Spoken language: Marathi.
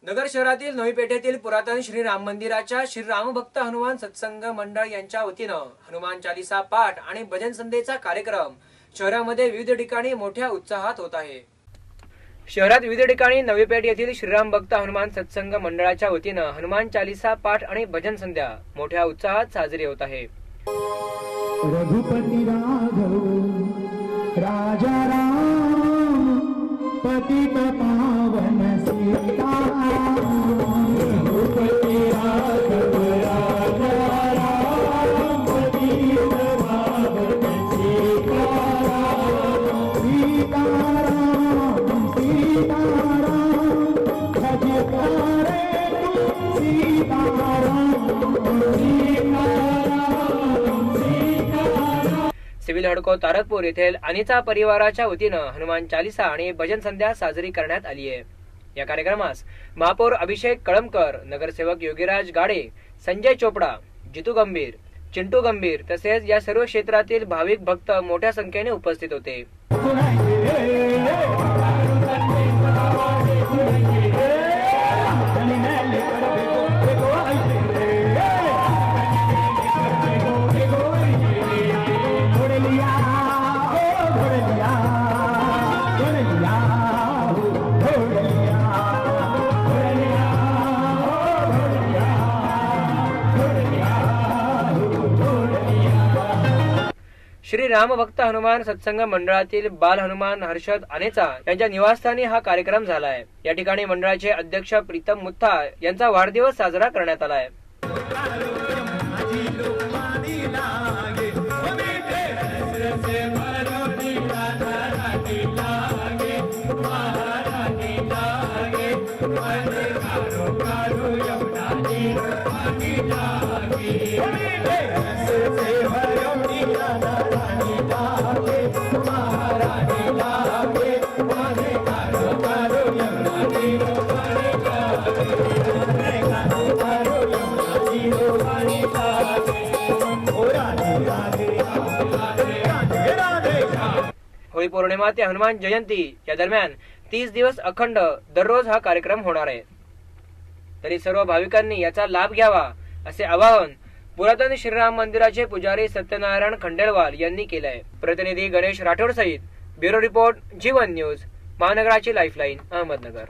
नगर शहरातील नवी पेठेतील पुरातन श्री राम मंदिराच्या श्री राम भक्त हनुमान सत्संग मंडळ यांच्या वतीनं हनुमान चालीसा पाठ आणि भजन संध्येचा कार्यक्रम शहरामध्ये विविध ठिकाणी मोठ्या उत्साहात होत आहे। शहरात विविध ठिकाणी नवी पेठ येथील श्रीराम भक्त हनुमान सत्संग मंडळाच्या वतीनं हनुमान चालीसा पाठ आणि भजन संध्या मोठ्या उत्साहात साजरी होत आहे। रघुपति राघव राजा राम पतित पावन सीताराम। रघुपति राघव राजा राम पतित पावन सीताराम। सीताराम सीताराम भज करे सीताराम। सिव्हिल हडको तारकपूर येथील अनिता परिवाराच्या वतीनं हनुमान चालीसा आणि भजन संध्या साजरी करण्यात आली आहे। या कार्यक्रमास महापौर अभिषेक कळमकर, नगरसेवक योगीराज गाडे, संजय चोपडा, जितू गंभीर, चिंटू गंभीर तसेच या सर्व क्षेत्रातील भाविक भक्त मोठ्या संख्येने उपस्थित होते। श्री राम भक्त हनुमान सत्संग मंडळातील बाल हनुमान हर्षद अनेचा यांच्या निवासस्थानी हा कार्यक्रम झाला आहे। या ठिकाणी मंडळाचे अध्यक्ष प्रीतम मुत्था यांचा वाढदिवस साजरा करण्यात आला आहे। होळी पौर्णिमा ते हनुमान जयंती या दरम्यान 30 दिवस अखंड दररोज हा कार्यक्रम होणार आहे। तरी सर्व भाविकांनी याचा लाभ घ्यावा असे आवाहन पुरातन श्रीराम मंदिराचे पुजारी सत्यनारायण खंडेलवाल यांनी केले आहे। प्रतिनिधी गणेश राठोड सहित ब्युरो रिपोर्ट जीवन न्यूज, महानगराची लाईफलाईन, अहमदनगर।